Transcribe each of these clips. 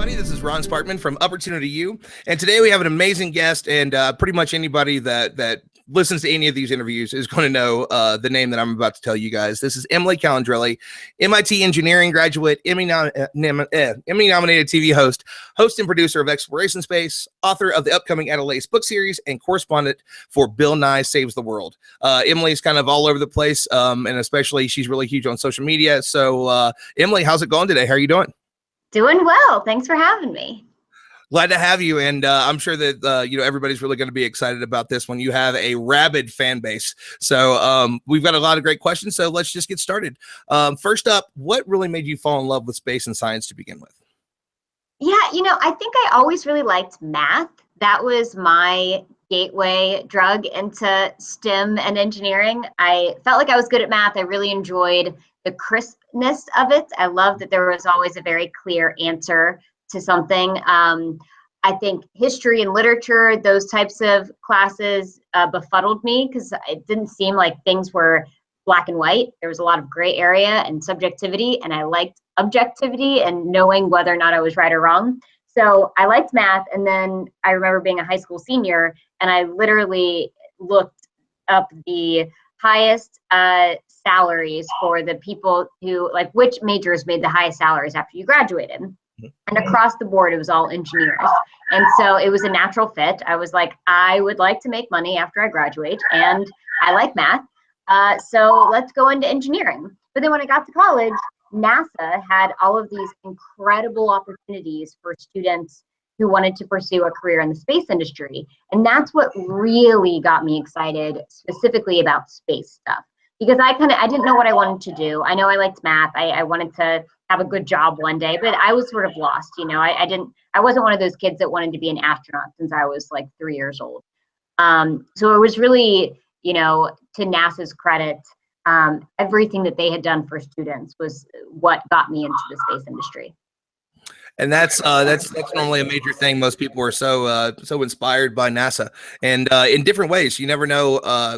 everybody. This is Ron Sparkman from Opportunity U, and today we have an amazing guest, and pretty much anybody that listens to any of these interviews is going to know the name that I'm about to tell you guys. This is Emily Calandrelli, MIT engineering graduate, Emmy-nominated TV host and producer of Exploration Space, author of the upcoming Adelaide book series, and correspondent for Bill Nye Saves the World. Emily's kind of all over the place, and especially she's really huge on social media. So, Emily, how's it going today? How are you doing? Doing well. Thanks for having me. Glad to have you, and I'm sure that everybody's really going to be excited about this one. You have a rabid fan base, so we've got a lot of great questions. So let's just get started. First up, what really made you fall in love with space and science to begin with? Yeah, I think I always really liked math. That was my gateway drug into STEM and engineering. I felt like I was good at math. I really enjoyed the crispness of it. I loved that there was always a very clear answer to something. I think history and literature, those types of classes befuddled me because it didn't seem like things were black and white. There was a lot of gray area and subjectivity, and I liked objectivity and knowing whether or not I was right or wrong. So I liked math, and then I remember being a high school senior, and I literally looked up the highest salaries for the people who, like, which majors made the highest salaries after you graduated. And across the board, it was all engineers. And so it was a natural fit. I was like, I would like to make money after I graduate, and I like math. So let's go into engineering. But then when I got to college, NASA had all of these incredible opportunities for students who wanted to pursue a career in the space industry. And that's what really got me excited, specifically about space stuff. Because I didn't know what I wanted to do. I know I liked math. I wanted to have a good job one day, but I was sort of lost. I wasn't one of those kids that wanted to be an astronaut since I was like 3 years old. So it was really, to NASA's credit, everything that they had done for students was what got me into the space industry. And that's normally a major thing. Most people are so inspired by NASA, and in different ways. You never know.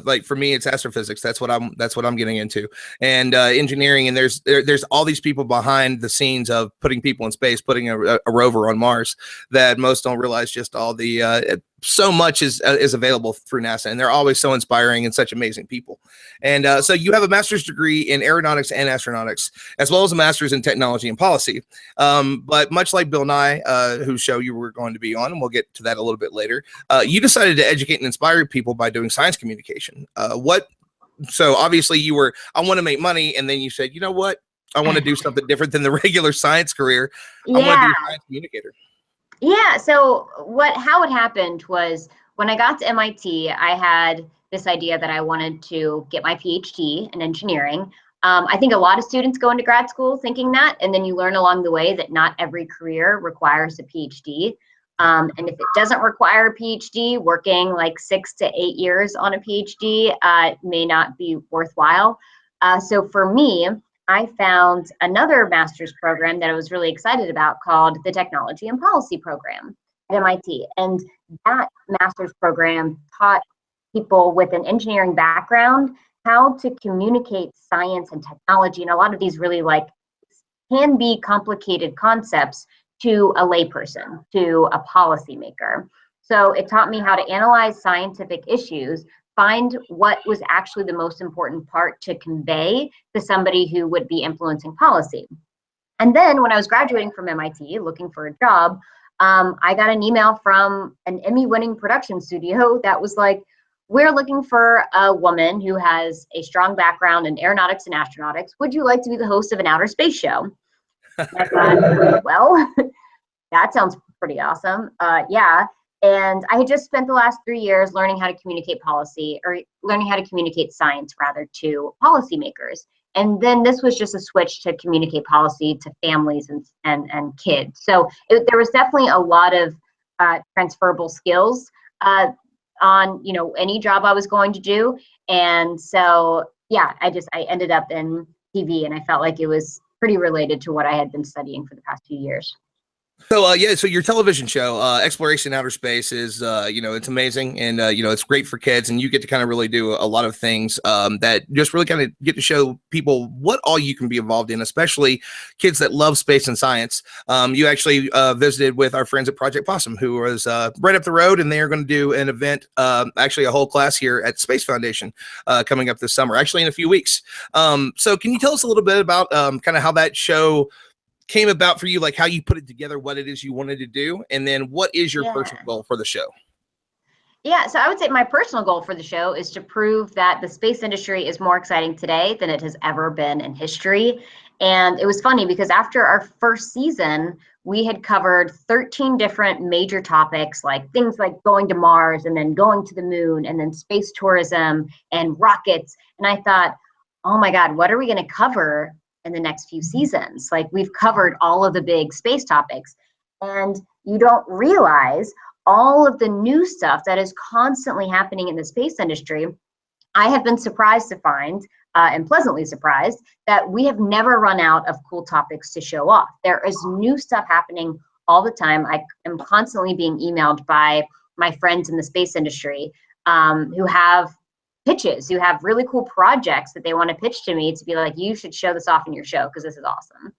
Like for me, it's astrophysics. That's what I'm getting into, and engineering. And there's all these people behind the scenes of putting people in space, putting a rover on Mars that most don't realize. Just all the so much is available through NASA, and they're always so inspiring and such amazing people. And so you have a master's degree in aeronautics and astronautics, as well as a master's in technology and policy. But much like Bill Nye, whose show you were going to be on, and we'll get to that a little bit later, you decided to educate and inspire people by doing science communication. So obviously you were, I want to make money, and then you said, you know what? I want to do something different than the regular science career. I want to be a science communicator. Yeah, so how it happened was when I got to MIT, I had this idea that I wanted to get my PhD in engineering. I think a lot of students go into grad school thinking that, and then you learn along the way that not every career requires a PhD. And if it doesn't require a PhD, working like 6 to 8 years on a PhD may not be worthwhile. So for me, I found another master's program that I was really excited about called the Technology and Policy Program at MIT. And that master's program taught people with an engineering background how to communicate science and technology and a lot of these really can be complicated concepts to a layperson, to a policymaker. So it taught me how to analyze scientific issues, find what was actually the most important part to convey to somebody who would be influencing policy. And then when I was graduating from MIT looking for a job, I got an email from an Emmy-winning production studio that was like, we're looking for a woman who has a strong background in aeronautics and astronautics. Would you like to be the host of an outer space show? I thought, well, that sounds pretty awesome. Yeah. And I had just spent the last 3 years learning how to communicate policy, or learning how to communicate science rather, to policymakers. And then this was just a switch to communicate policy to families and kids. So there was definitely a lot of transferable skills on any job I was going to do. And so yeah, I ended up in TV, and I felt like it was pretty related to what I had been studying for the past few years. So yeah, so your television show, Exploration Outer Space, is it's amazing, and it's great for kids, and you get to kind of really do a lot of things that just really kind of get to show people what all you can be involved in, especially kids that love space and science. You actually visited with our friends at Project Possum, who was right up the road, and they are going to do an event, actually a whole class here at Space Foundation coming up this summer, actually in a few weeks. So can you tell us a little bit about kind of how that show came about for you, like how you put it together, what it is you wanted to do, and then what is your personal goal for the show? Yeah, so I would say my personal goal for the show is to prove that the space industry is more exciting today than it has ever been in history. And it was funny because after our first season, we had covered 13 different major topics, like things like going to Mars and then going to the moon and then space tourism and rockets. And I thought, oh my God, what are we going to cover in the next few seasons? Like, we've covered all of the big space topics, and you don't realize all of the new stuff that is constantly happening in the space industry. I have been surprised to find, and pleasantly surprised, that we have never run out of cool topics to show off. There is new stuff happening all the time. I am constantly being emailed by my friends in the space industry who have pitches, who have really cool projects that they want to pitch to me to be like, you should show this off in your show because this is awesome.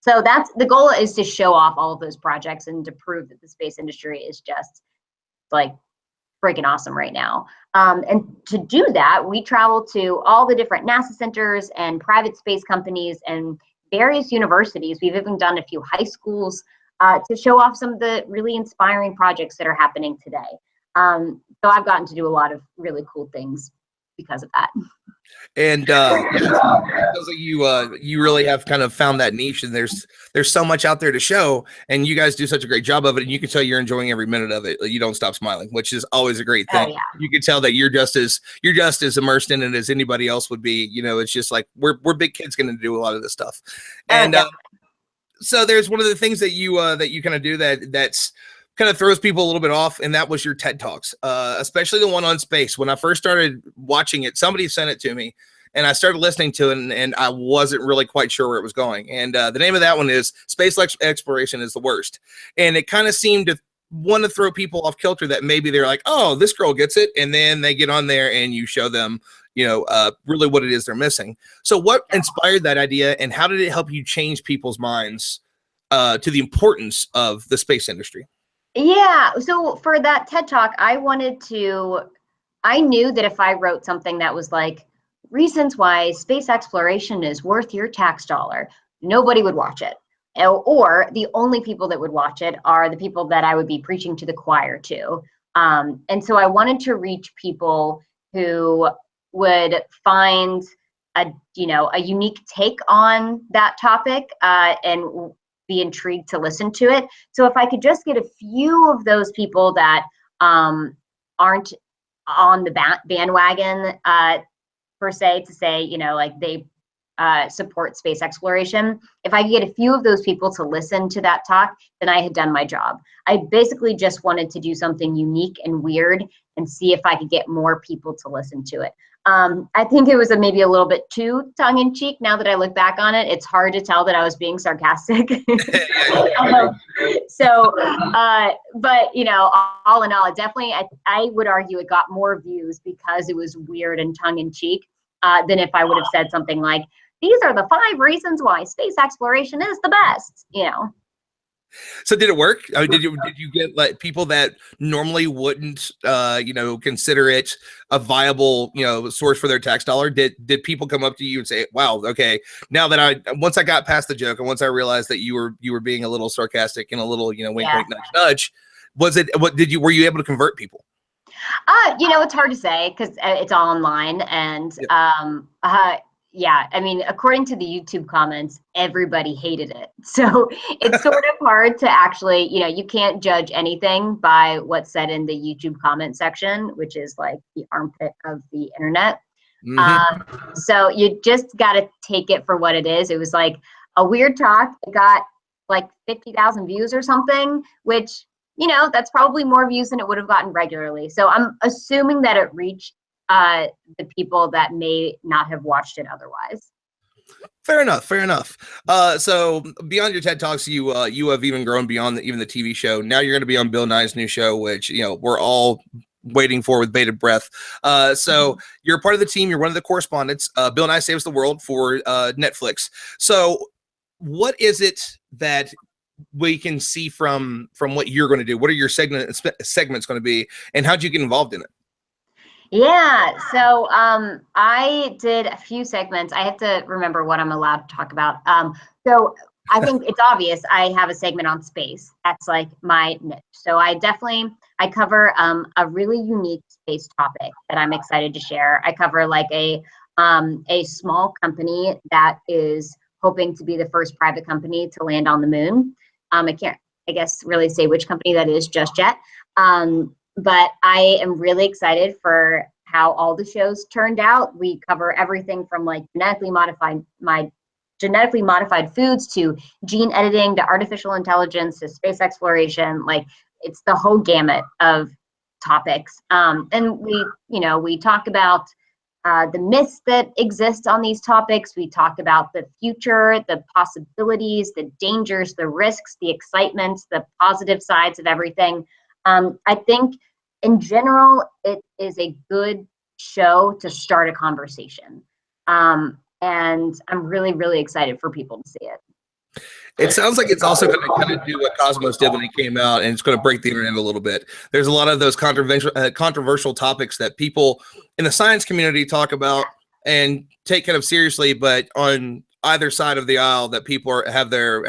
So that's the goal, is to show off all of those projects and to prove that the space industry is just like freaking awesome right now. And to do that, we travel to all the different NASA centers and private space companies and various universities. We've even done a few high schools to show off some of the really inspiring projects that are happening today. So I've gotten to do a lot of really cool things because of that. And because you really have kind of found that niche, and there's so much out there to show, and you guys do such a great job of it, and you can tell you're enjoying every minute of it. You don't stop smiling, which is always a great thing. Oh, yeah. You can tell that you're just as immersed in it as anybody else would be. It's just like we're big kids going to do a lot of this stuff. And so there's one of the things that you kind of do that's kind of throws people a little bit off, and that was your TED Talks, especially the one on space. When I first started watching it, somebody sent it to me, and I started listening to it, and I wasn't really quite sure where it was going. And the name of that one is Space Exploration is the Worst. And it kind of seemed to want to throw people off kilter, that maybe they're like, oh, this girl gets it, and then they get on there and you show them really what it is they're missing. So what inspired that idea, and how did it help you change people's minds to the importance of the space industry? Yeah, so for that TED Talk, I knew that if I wrote something that was like, reasons why space exploration is worth your tax dollar, nobody would watch it. Or the only people that would watch it are the people that I would be preaching to the choir to. And so I wanted to reach people who would find a unique take on that topic and be intrigued to listen to it. So if I could just get a few of those people that aren't on the bandwagon per se, to say, like they support space exploration, if I could get a few of those people to listen to that talk, then I had done my job. I basically just wanted to do something unique and weird and see if I could get more people to listen to it. I think it was maybe a little bit too tongue-in-cheek. Now that I look back on it, it's hard to tell that I was being sarcastic. But all in all, it definitely, I would argue it got more views because it was weird and tongue-in-cheek than if I would have said something like, these are the 5 reasons why space exploration is the best, So did it work? I mean, did you get like people that normally wouldn't consider it a viable source for their tax dollar? Did people come up to you and say, wow, okay, now that once I got past the joke and once I realized that you were being a little sarcastic and a little wink wink nudge, were you able to convert people? It's hard to say because it's all online, and I mean, according to the YouTube comments, everybody hated it. So it's sort of hard to actually, you can't judge anything by what's said in the YouTube comment section, which is like the armpit of the internet. Mm-hmm. So you just got to take it for what it is. It was like a weird talk. It got like 50,000 views or something, which, that's probably more views than it would have gotten regularly. So I'm assuming that it reached the people that may not have watched it otherwise. Fair enough. Fair enough. So beyond your TED Talks, you have even grown beyond even the TV show. Now you're going to be on Bill Nye's new show, which we're all waiting for with bated breath. So you're part of the team. You're one of the correspondents. Bill Nye Saves the World for Netflix. So what is it that we can see from what you're going to do? What are your segments going to be, and how'd you get involved in it? Yeah, so I did a few segments. I have to remember what I'm allowed to talk about. So I think it's obvious I have a segment on space. That's like my niche. So I cover a really unique space topic that I'm excited to share. I cover like a small company that is hoping to be the first private company to land on the moon. I can't, I guess, really say which company that is just yet. But I am really excited for how all the shows turned out. We cover everything from like genetically modified foods to gene editing to artificial intelligence to space exploration. Like it's the whole gamut of topics. And we talk about the myths that exist on these topics. We talk about the future, the possibilities, the dangers, the risks, the excitements, the positive sides of everything. I think in general, it is a good show to start a conversation. And I'm really, really excited for people to see it. It sounds like it's also going to kind of do what Cosmos did when he came out, and it's going to break the internet a little bit. There's a lot of those controversial topics that people in the science community talk about and take kind of seriously, but on either side of the aisle, that people have their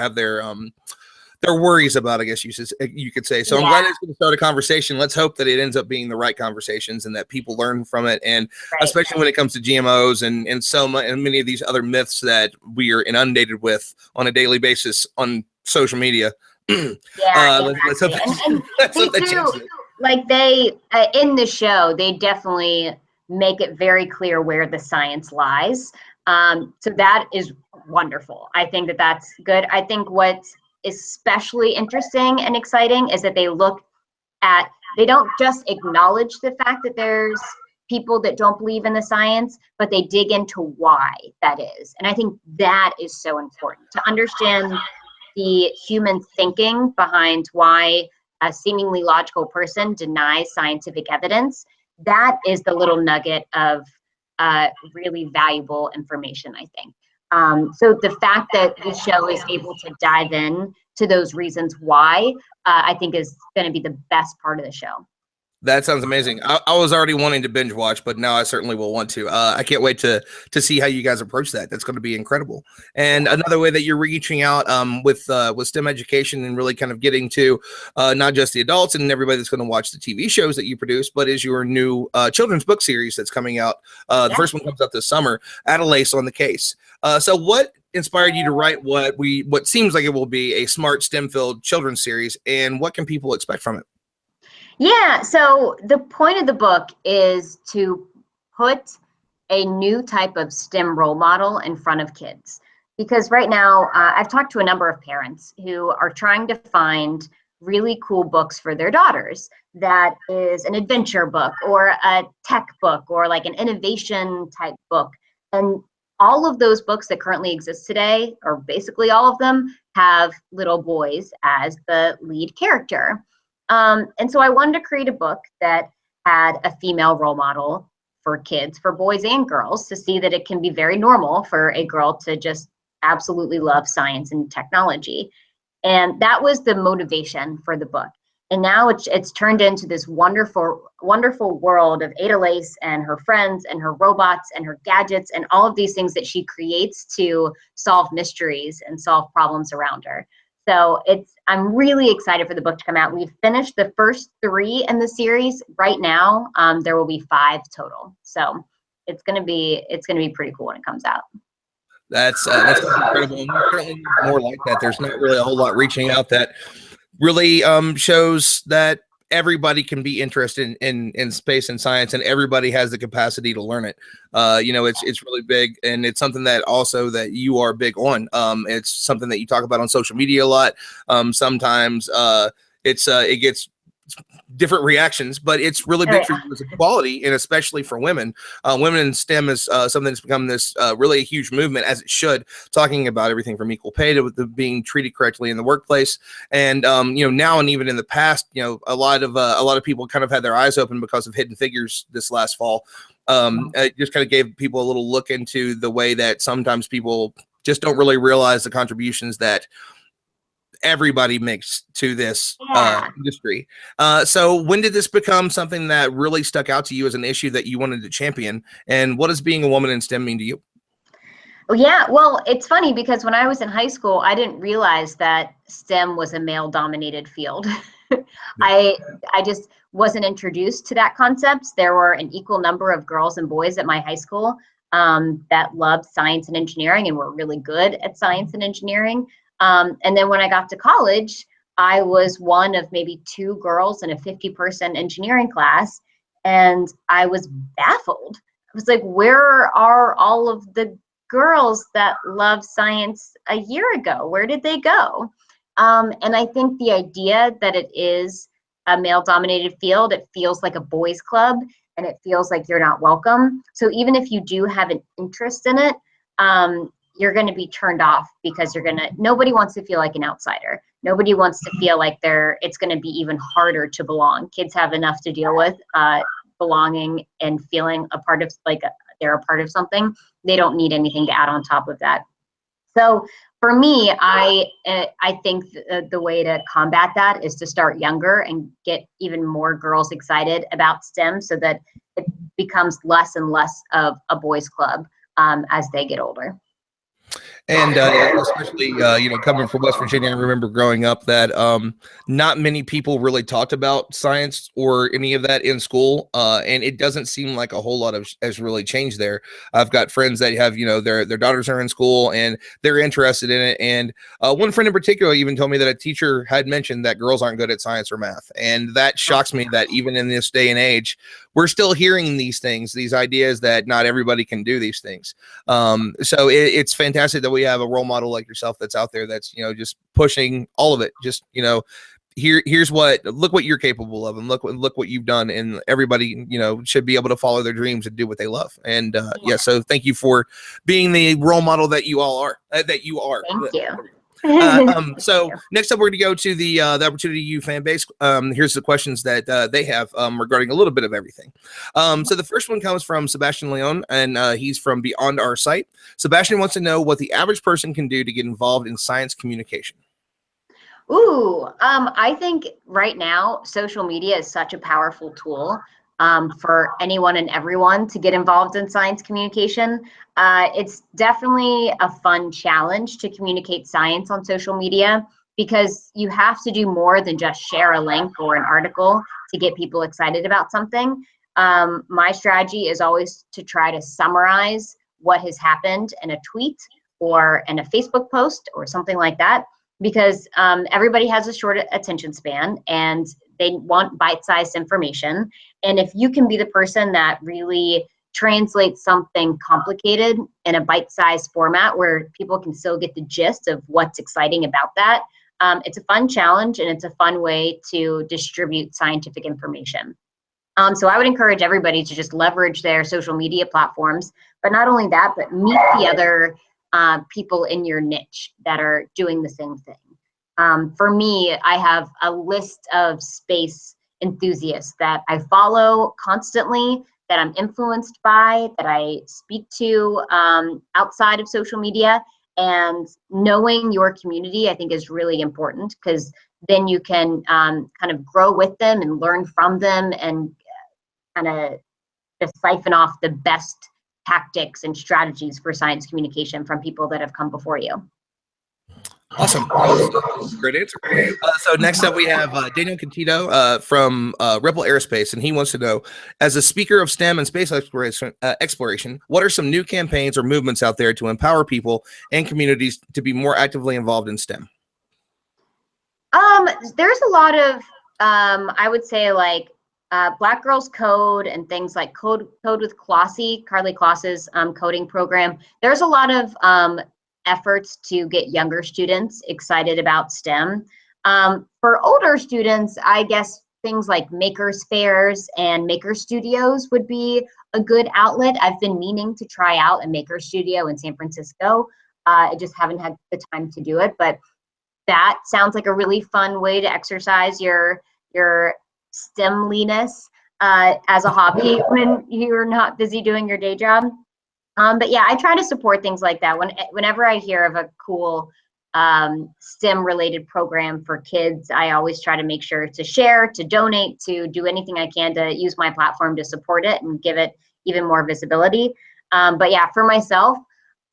worries about, I guess you could say. So yeah. I'm glad it's going to start a conversation. Let's hope that it ends up being the right conversations and that people learn from it. And especially when it comes to GMOs and so much, and many of these other myths that we are inundated with on a daily basis on social media. Yeah, let's hope like they in the show, they definitely make it very clear where the science lies. So that is wonderful. I think that that's good. I think what's especially interesting and exciting is that they don't just acknowledge the fact that there's people that don't believe in the science, but they dig into why that is. And I think that is so important to understand the human thinking behind why a seemingly logical person denies scientific evidence. That is the little nugget of really valuable information, I think. So the fact that the show is able to dive in to those reasons why, I think is going to be the best part of the show. That sounds amazing. I was already wanting to binge watch, but now I certainly will want to. I can't wait to see how you guys approach that. That's going to be incredible. And another way that you're reaching out with STEM education and really kind of getting to not just the adults and everybody that's going to watch the TV shows that you produce, but is your new children's book series that's coming out. The first one comes out this summer, Add a Lace on the Case. So what inspired you to write what seems like it will be a smart STEM-filled children's series, and what can people expect from it? Yeah, so the point of the book is to put a new type of STEM role model in front of kids. Because right now, I've talked to a number of parents who are trying to find really cool books for their daughters. That is an adventure book or a tech book or like an innovation type book. And all of those books that currently exist today, or basically all of them, have little boys as the lead character. And so I wanted to create a book that had a female role model for kids, for boys and girls, to see that it can be very normal for a girl to just absolutely love science and technology. And that was the motivation for the book. And now it's turned into this wonderful, wonderful world of Ada Lace and her friends and her robots and her gadgets and all of these things that she creates to solve mysteries and solve problems around her. So I'm really excited for the book to come out. We've finished the first 3 in the series. Right now, there will be 5 total. So it's gonna be pretty cool when it comes out. That's incredible. And certainly more like that. There's not really a whole lot reaching out that really shows that everybody can be interested in space and science, and everybody has the capacity to learn it. It's really big, and it's something that also that you are big on. It's something that you talk about on social media a lot. Sometimes it gets different reactions, but it's really big for you as equality, and especially for women. Women in STEM is something that's become this really a huge movement, as it should, talking about everything from equal pay to being treated correctly in the workplace. And now and even in the past, a lot of people kind of had their eyes open because of Hidden Figures this last fall. It just kind of gave people a little look into the way that sometimes people just don't really realize the contributions that everybody makes to this industry. So when did this become something that really stuck out to you as an issue that you wanted to champion? And what does being a woman in STEM mean to you? Well, it's funny because when I was in high school, I didn't realize that STEM was a male-dominated field. I just wasn't introduced to that concept. There were an equal number of girls and boys at my high school that loved science and engineering and were really good at science and engineering. And then when I got to college, I was one of maybe 2 girls in a 50-person engineering class, and I was baffled. I was like, where are all of the girls that loved science a year ago? Where did they go? And I think the idea that it is a male-dominated field, it feels like a boys' club, and it feels like you're not welcome. So even if you do have an interest in it, you're going to be turned off because nobody wants to feel like an outsider. Nobody wants to feel like it's going to be even harder to belong. Kids have enough to deal with belonging and feeling a part of, like, they're a part of something. They don't need anything to add on top of that. So for me, I think the way to combat that is to start younger and get even more girls excited about STEM so that it becomes less and less of a boys' club as they get older. And especially, coming from West Virginia, I remember growing up that not many people really talked about science or any of that in school. And it doesn't seem like a whole lot has really changed there. I've got friends that have, their daughters are in school and they're interested in it. And one friend in particular even told me that a teacher had mentioned that girls aren't good at science or math. And that shocks me that even in this day and age, we're still hearing these things, these ideas that not everybody can do these things. So it's fantastic that we have a role model like yourself that's out there that's, just pushing all of it. Just, look what you're capable of, and look what you've done. And everybody, should be able to follow their dreams and do what they love. And so thank you for being the role model that you all are, Thank you. So next up, we're going to go to the Opportunity U fan base. Here's the questions that they have regarding a little bit of everything. So the first one comes from Sebastian Leon, and he's from Beyond Our Sight. Sebastian wants to know what the average person can do to get involved in science communication. I think right now social media is such a powerful tool for anyone and everyone to get involved in science communication. It's definitely a fun challenge to communicate science on social media because you have to do more than just share a link or an article to get people excited about something. My strategy is always to try to summarize what has happened in a tweet or in a Facebook post or something like that, because everybody has a short attention span and they want bite-sized information. And if you can be the person that really translates something complicated in a bite-sized format where people can still get the gist of what's exciting about that, it's a fun challenge and it's a fun way to distribute scientific information. So I would encourage everybody to just leverage their social media platforms, but not only that, but meet the other people in your niche that are doing the same thing. For me, I have a list of space enthusiasts that I follow constantly, that I'm influenced by, that I speak to outside of social media. And knowing your community, I think, is really important because then you can kind of grow with them and learn from them and kind of just siphon off the best tactics and strategies for science communication from people that have come before you. Awesome. Great answer. So next up, we have Daniel Cantito from Ripple Aerospace, and he wants to know, as a speaker of STEM and space exploration, what are some new campaigns or movements out there to empower people and communities to be more actively involved in STEM? There's a lot of, I would say, like Black Girls Code and things like Code with Clossie, Carly Kloss's coding program. There's a lot of efforts to get younger students excited about STEM. For older students, I guess things like makers fairs and maker studios would be a good outlet. I've been meaning to try out a maker studio in San Francisco. I just haven't had the time to do it, but that sounds like a really fun way to exercise your STEMliness as a hobby when you're not busy doing your day job. But yeah, I try to support things like that. Whenever I hear of a cool STEM related program for kids, I always try to make sure to share, to donate, to do anything I can to use my platform to support it and give it even more visibility. But yeah, for myself,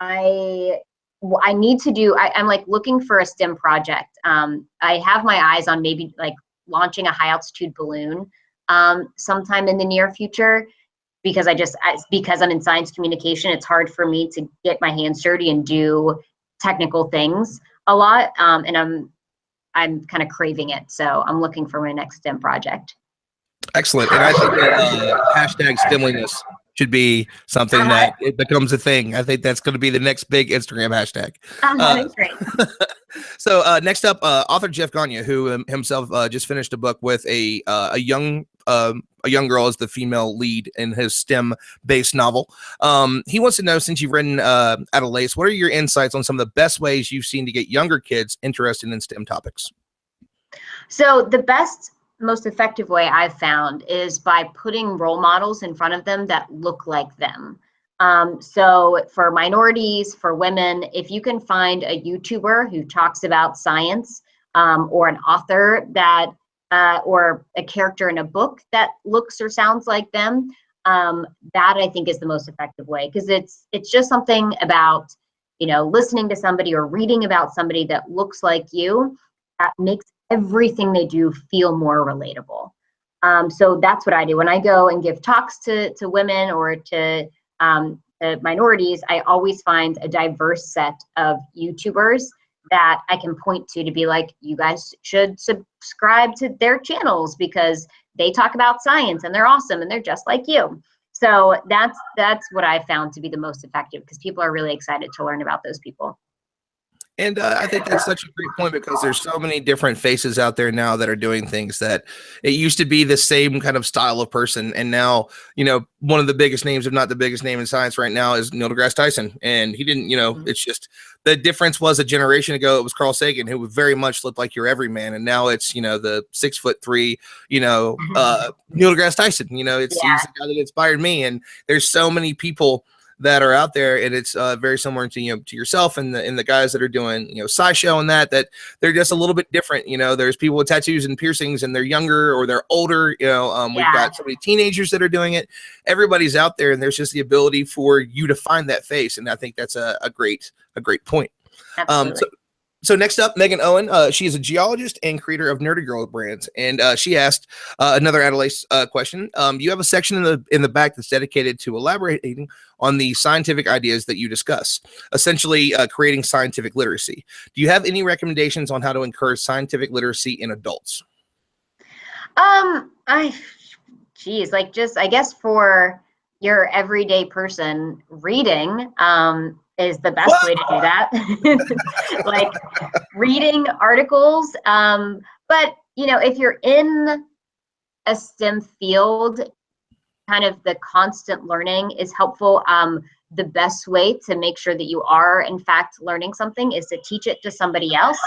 I need to do, I'm like looking for a STEM project. I have my eyes on maybe like launching a high altitude balloon sometime in the near future, because because I'm in science communication, it's hard for me to get my hands dirty and do technical things a lot. And I'm kind of craving it. So I'm looking for my next STEM project. Excellent. And I think that hashtag STEMliness should be something that it becomes a thing. I think that's going to be the next big Instagram hashtag. That's great. So next up, author Jeff Gagne, who himself just finished a book with a young girl as the female lead in his STEM-based novel. He wants to know, since you've written At a Lace, what are your insights on some of the best ways you've seen to get younger kids interested in STEM topics? So the best, most effective way I've found is by putting role models in front of them that look like them. So for minorities, for women, if you can find a YouTuber who talks about science, or an author that or a character in a book that looks or sounds like them, that I think is the most effective way, because it's just something about, you know, listening to somebody or reading about somebody that looks like you, that makes everything they do feel more relatable. So that's what I do when I go and give talks to women or to minorities. I always find a diverse set of YouTubers that I can point to be like, you guys should subscribe to their channels because they talk about science and they're awesome and they're just like you. So that's what I found to be the most effective, because people are really excited to learn about those people. And I think that's such a great point, because there's so many different faces out there now that are doing things that it used to be the same kind of style of person. And now, you know, one of the biggest names, if not the biggest name in science right now, is Neil deGrasse Tyson. And he didn't, you know, it's just the difference was a generation ago, it was Carl Sagan, who very much looked like your everyman. And now it's, you know, the 6'3", you know, Neil deGrasse Tyson, you know, he's the guy that inspired me. And there's so many people that are out there, and it's very similar to, you know, to yourself and the guys that are doing, you know, SciShow and that they're just a little bit different. You know, there's people with tattoos and piercings and they're younger or they're older, you know. We've got so many teenagers that are doing it. Everybody's out there, and there's just the ability for you to find that face, and I think that's a great point. So next up, Megan Owen. She is a geologist and creator of Nerdy Girl brands, and she asked another Adelaide question. You have a section in the back that's dedicated to elaborating on the scientific ideas that you discuss, essentially creating scientific literacy. Do you have any recommendations on how to encourage scientific literacy in adults? Like, just, I guess for your everyday person, reading is the best way to do that. Like reading articles. But, you know, if you're in a STEM field, kind of the constant learning is helpful. The best way to make sure that you are, in fact, learning something is to teach it to somebody else.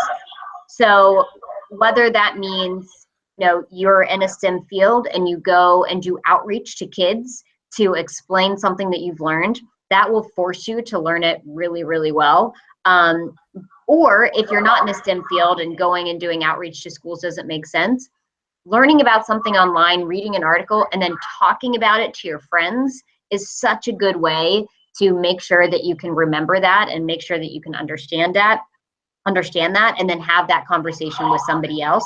So whether that means, you know, you're in a STEM field and you go and do outreach to kids to explain something that you've learned, that will force you to learn it really, really well. Or if you're not in a STEM field and going and doing outreach to schools doesn't make sense, learning about something online, reading an article, and then talking about it to your friends is such a good way to make sure that you can remember that and make sure that you can understand that, and then have that conversation with somebody else.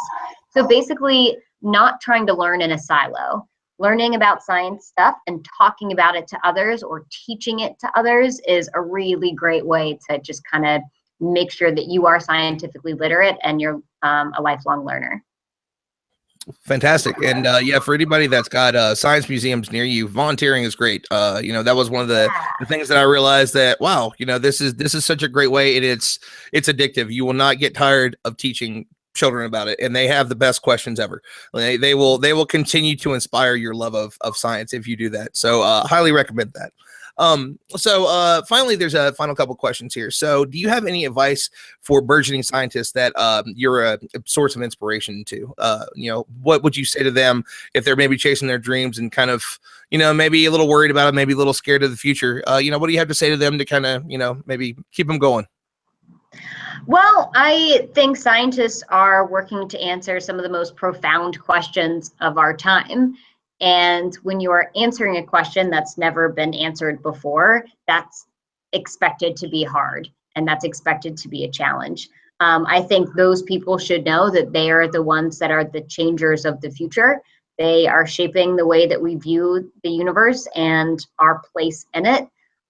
So basically, not trying to learn in a silo. Learning about science stuff and talking about it to others or teaching it to others is a really great way to just kind of make sure that you are scientifically literate and you're a lifelong learner. Fantastic. And yeah, for anybody that's got science museums near you, volunteering is great. You know, that was one of the things that I realized that, wow, you know, this is such a great way, and it's addictive. You will not get tired of teaching children about it, and they have the best questions ever. They will continue to inspire your love of science if you do that. So highly recommend that. So finally, there's a final couple questions here. So do you have any advice for burgeoning scientists that you're a source of inspiration to? What would you say to them if they're maybe chasing their dreams and kind of, maybe a little worried about it, maybe a little scared of the future? What do you have to say to them to kind of, maybe keep them going? Well, I think scientists are working to answer some of the most profound questions of our time. And when you are answering a question that's never been answered before, that's expected to be hard, and that's expected to be a challenge. I think those people should know that they are the ones that are the changers of the future. They are shaping the way that we view the universe and our place in it.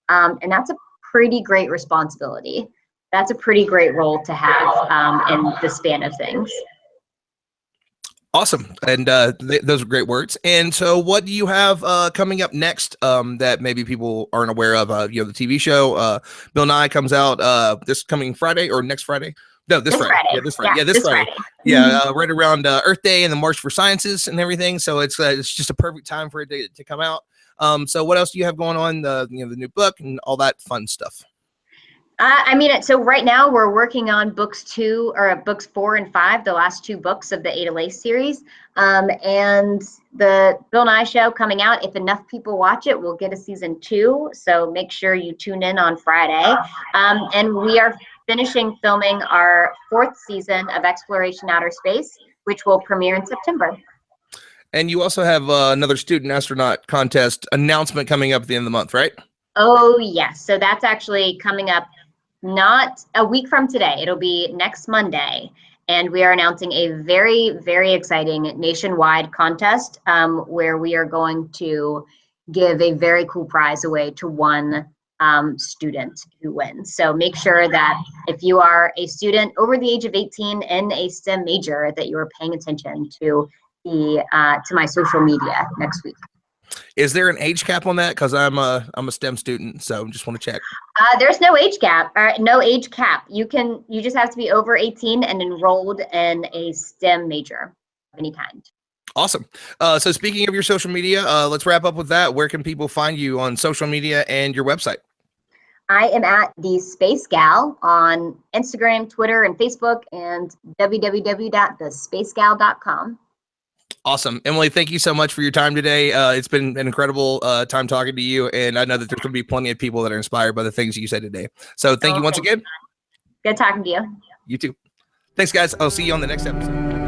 And that's a pretty great responsibility. That's a pretty great role to have in the span of things. Awesome. And those are great words. And so what do you have coming up next that maybe people aren't aware of? The TV show, Bill Nye comes out this coming Friday or next Friday? No, this Friday. Yeah, this Friday. Yeah, this Friday. Yeah, right around Earth Day and the March for Sciences and everything. So it's just a perfect time for it to come out. So what else do you have going on? The new book and all that fun stuff. So right now we're working on books 4 and 5, the last 2 books of the Ada Lace series. And the Bill Nye show coming out, if enough people watch it, we'll get a season 2. So make sure you tune in on Friday. And we are finishing filming our 4th season of Exploration Outer Space, which will premiere in September. And you also have another student astronaut contest announcement coming up at the end of the month, right? Oh, yes. So that's actually coming up not a week from today. It'll be next Monday. And we are announcing a very, very exciting nationwide contest where we are going to give a very cool prize away to one student who wins. So make sure that if you are a student over the age of 18 in a STEM major, that you are paying attention to my social media next week. Is there an age cap on that? Because I'm a STEM student, so just want to check. There's no age cap. No age cap. You just have to be over 18 and enrolled in a STEM major of any kind. Awesome. So speaking of your social media, let's wrap up with that. Where can people find you on social media and your website? I am at the Space Gal on Instagram, Twitter, and Facebook, and www.thespacegal.com. Awesome. Emily, thank you so much for your time today. It's been an incredible time talking to you, and I know that there's going to be plenty of people that are inspired by the things you said today. So thank you once again. Good talking to you. You too. Thanks, guys. I'll see you on the next episode.